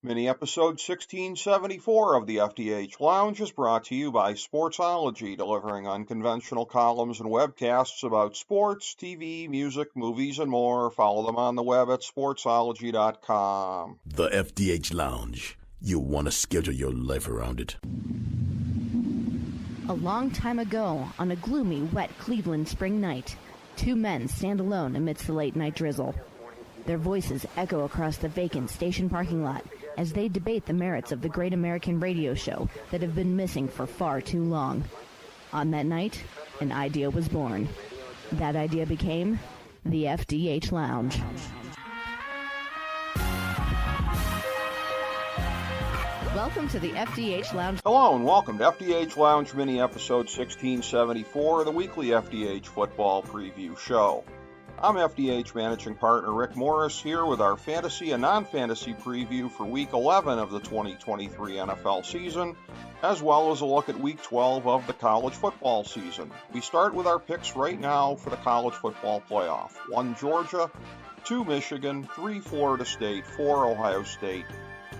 Mini episode 1674 of the FDH Lounge is brought to you by Sportsology, delivering unconventional columns and webcasts about sports, TV, music, movies, and more. Follow them on the web at sportsology.com. The FDH Lounge. You want to schedule your life around it. A long time ago, on a gloomy, wet Cleveland spring night, two men stand alone amidst the late-night drizzle. Their voices echo across the vacant station parking lot as they debate the merits of the great American radio show that have been missing for far too long. On that night, an idea was born. That idea became the FDH Lounge. Welcome to the FDH Lounge. Hello and welcome to FDH Lounge Mini Episode 1674, the weekly FDH football preview show. I'm FDH Managing Partner Rick Morris here with our fantasy and non-fantasy preview for Week 11 of the 2023 NFL season, as well as a look at Week 12 of the college football season. We start with our picks right now for the college football playoff. 1 Georgia, 2 Michigan, 3 Florida State, 4 Ohio State.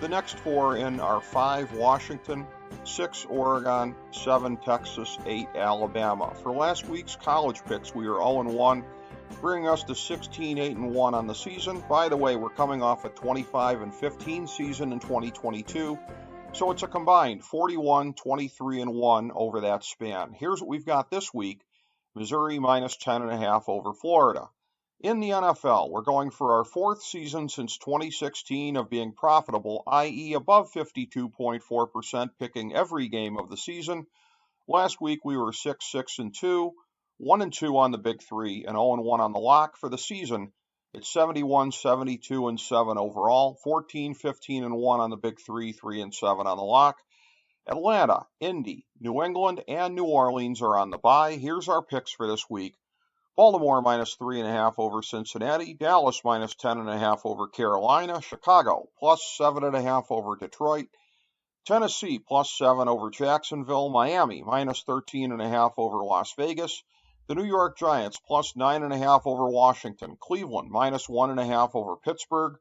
The next 4 in are 5 Washington, 6 Oregon, 7 Texas, 8 Alabama. For last week's college picks, we are 0-1. Bringing us to 16-8-1 on the season. By the way, we're coming off a 25-15 season in 2022, so it's a combined 41-23-1 over that span. Here's what we've got this week: Missouri minus 10.5 over Florida. In the NFL, we're going for our 4th season since 2016 of being profitable, i.e. above 52.4%, picking every game of the season. Last week we were 6-6-2. 1-2 on the Big Three, and 0-1 on the lock for the season. It's 71-72-7 overall, 14-15-1 on the Big Three, 3-7 on the lock. Atlanta, Indy, New England, and New Orleans are on the bye. Here's our picks for this week: Baltimore minus 3.5 over Cincinnati, Dallas minus 10.5 over Carolina, Chicago plus 7.5 over Detroit, Tennessee plus 7 over Jacksonville, Miami minus 13.5 over Las Vegas, the New York Giants plus 9.5 over Washington, Cleveland minus 1.5 over Pittsburgh,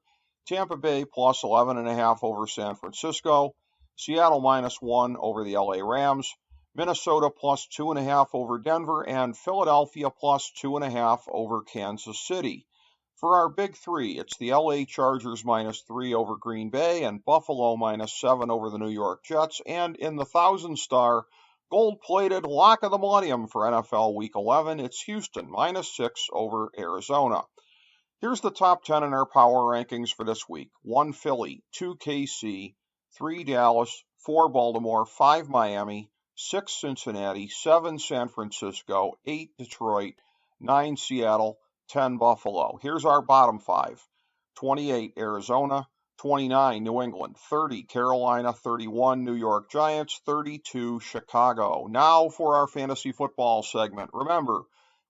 Tampa Bay plus 11.5 over San Francisco, Seattle minus 1 over the LA Rams, Minnesota plus 2.5 over Denver, and Philadelphia plus 2.5 over Kansas City. For our Big Three, it's the LA Chargers minus 3 over Green Bay and Buffalo minus 7 over the New York Jets. And in the 1,000-star gold-plated lock of the millennium for NFL Week 11, it's Houston minus 6 over Arizona. Here's the top 10 in our power rankings for this week: 1 Philly, 2 KC, 3 Dallas, 4 Baltimore, 5 Miami, 6 Cincinnati, 7 San Francisco, 8 Detroit, 9 Seattle, 10 Buffalo. Here's our bottom 5: 28 Arizona, 29 New England, 30 Carolina, 31 New York Giants, 32 Chicago. Now for our fantasy football segment. Remember,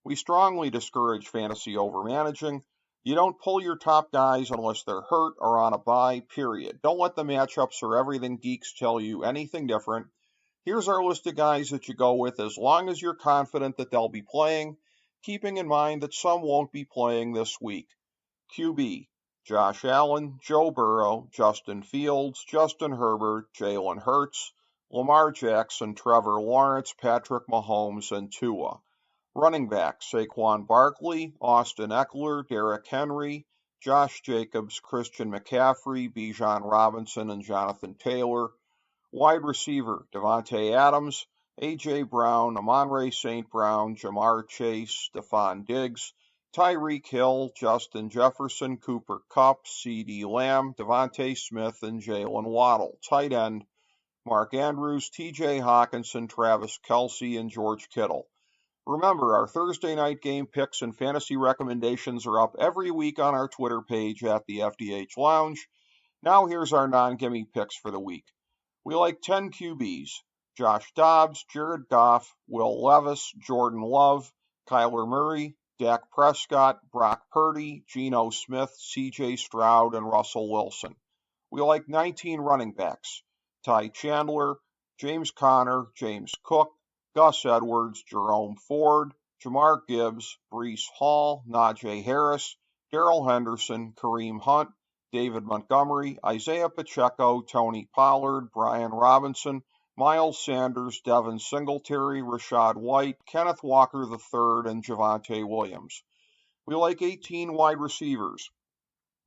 we strongly discourage fantasy overmanaging. You don't pull your top guys unless they're hurt or on a bye, period. Don't let the matchups or everything geeks tell you anything different. Here's our list of guys that you go with as long as you're confident that they'll be playing, keeping in mind that some won't be playing this week. QB, Josh Allen, Joe Burrow, Justin Fields, Justin Herbert, Jalen Hurts, Lamar Jackson, Trevor Lawrence, Patrick Mahomes, and Tua. Running back, Saquon Barkley, Austin Eckler, Derrick Henry, Josh Jacobs, Christian McCaffrey, Bijan Robinson, and Jonathan Taylor. Wide receiver, Devontae Adams, A.J. Brown, Amon-Ra St. Brown, Jamar Chase, Stephon Diggs, Tyreek Hill, Justin Jefferson, Cooper Kupp, C.D. Lamb, Devontae Smith, and Jalen Waddle. Tight end, Mark Andrews, T.J. Hawkinson, Travis Kelce, and George Kittle. Remember, our Thursday night game picks and fantasy recommendations are up every week on our Twitter page at the FDH Lounge. Now here's our non-gimme picks for the week. We like 10 QBs: Josh Dobbs, Jared Goff, Will Levis, Jordan Love, Kyler Murray, Dak Prescott, Brock Purdy, Geno Smith, C.J. Stroud, and Russell Wilson. We like 19 running backs: Ty Chandler, James Conner, James Cook, Gus Edwards, Jerome Ford, Jamar Gibbs, Breece Hall, Najee Harris, Darrell Henderson, Kareem Hunt, David Montgomery, Isaiah Pacheco, Tony Pollard, Brian Robinson, Miles Sanders, Devin Singletary, Rachaad White, Kenneth Walker III, and Javonte Williams. We like 18 wide receivers: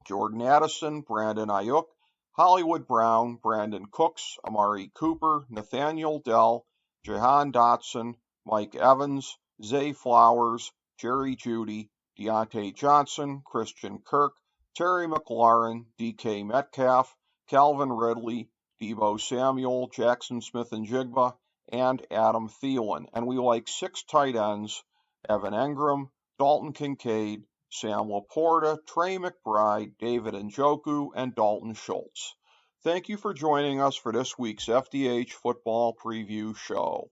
Jordan Addison, Brandon Ayuk, Hollywood Brown, Brandon Cooks, Amari Cooper, Nathaniel Dell, Jahan Dotson, Mike Evans, Zay Flowers, Jerry Jeudy, Deontay Johnson, Christian Kirk, Terry McLaurin, DK Metcalf, Calvin Ridley, Deebo Samuel, Jackson Smith-Njigba, and Adam Thielen. And we like 6 tight ends: Evan Engram, Dalton Kincaid, Sam Laporta, Trey McBride, David Njoku, and Dalton Schultz. Thank you for joining us for this week's FDH Football Preview Show.